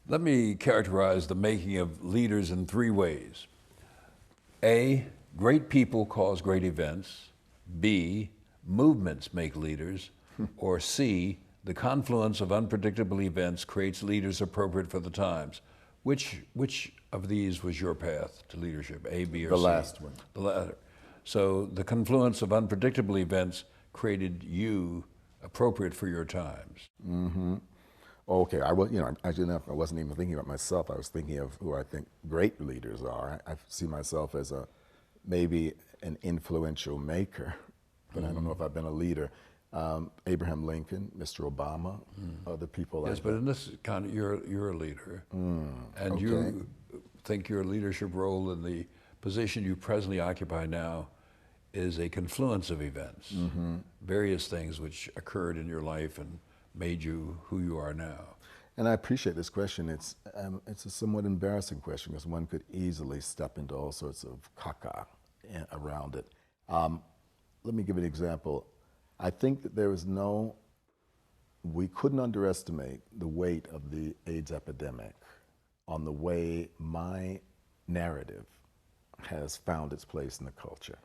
Let me characterize the making of leaders in three ways. A, great people cause great events. B, movements make leaders. Or C, the confluence of unpredictable events creates leaders appropriate for the times. Which of these was your path to leadership, A, B, or The C? last one. The latter. So the confluence of unpredictable events created you appropriate for your times. Okay, I was, as you know, I wasn't even thinking about myself. I was thinking of who I think great leaders are. I see myself as maybe an influential maker, but I don't know if I've been a leader. Abraham Lincoln, Mr. Obama, other people Yes, like but that. in this kind of, you're a leader, and Okay. you think your leadership role in the position you presently occupy now is a confluence of events, various things which occurred in your life and made you who you are now. And I appreciate this question. It's a somewhat embarrassing question because one could easily step into all sorts of caca around it. Let me give an example. I think that we couldn't underestimate the weight of the AIDS epidemic on the way my narrative has found its place in the culture.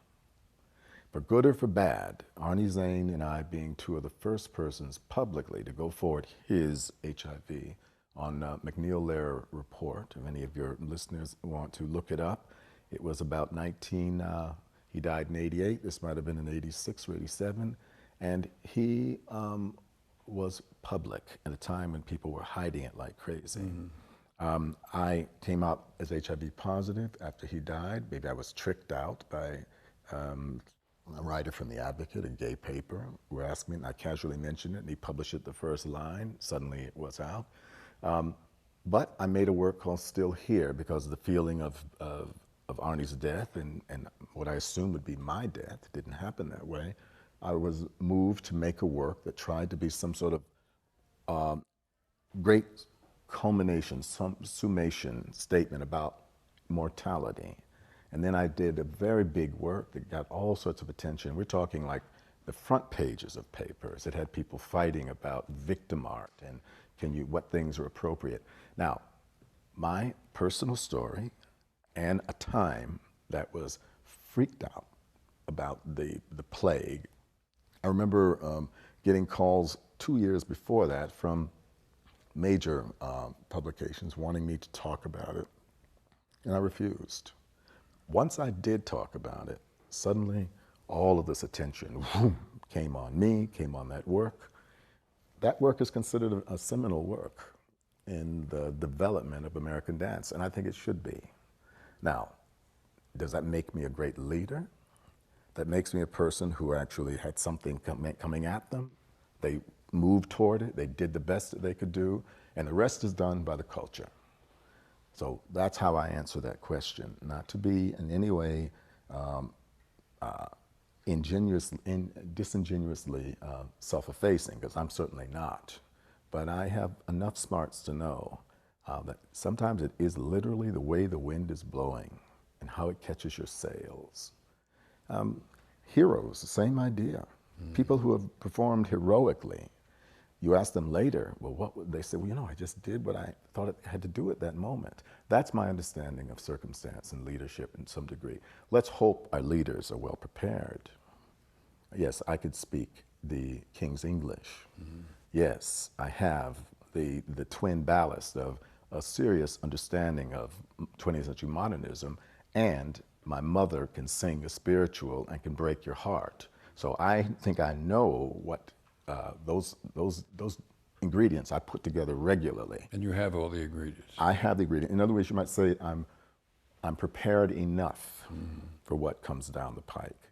For good or for bad, Arnie Zane and I being two of the first persons publicly to go forward his HIV on McNeil-Lehrer report. If any of your listeners want to look it up, it was about he died in 88, this might have been in 86 or 87, and he was public at a time when people were hiding it like crazy. I came out as HIV positive after he died. Maybe I was tricked out by a writer from The Advocate, a gay paper, who asked me, and I casually mentioned it, and he published it the first line. Suddenly it was out. But I made a work called Still Here because of the feeling of Arnie's death and what I assumed would be my death. It didn't happen that way. I was moved to make a work that tried to be some sort of great culmination, some summation statement about mortality. And then I did a very big work that got all sorts of attention. We're talking like the front pages of papers. It had people fighting about victim art and what things are appropriate. Now, my personal story and a time that was freaked out about the plague. I remember getting calls 2 years before that from major publications wanting me to talk about it, and I refused. Once I did talk about it, suddenly all of this attention came on me, came on that work. That work is considered a seminal work in the development of American dance, and I think it should be. Now, does that make me a great leader? That makes me a person who actually had something coming at them. They moved toward it, they did the best that they could do, and the rest is done by the culture. So that's how I answer that question, not to be in any way disingenuously self-effacing, because I'm certainly not. But I have enough smarts to know that sometimes it is literally the way the wind is blowing and how it catches your sails. Heroes, the same idea. People who have performed heroically. You ask them later, well, what would they say? Well, I just did what I thought I had to do at that moment. That's my understanding of circumstance and leadership in some degree. Let's hope our leaders are well prepared. Yes, I could speak the King's English. Yes, I have the twin ballast of a serious understanding of 20th century modernism, and my mother can sing a spiritual and can break your heart. So I think I know what those ingredients I put together regularly. And you have all the ingredients. I have the ingredients. In other words, you might say I'm prepared enough for what comes down the pike.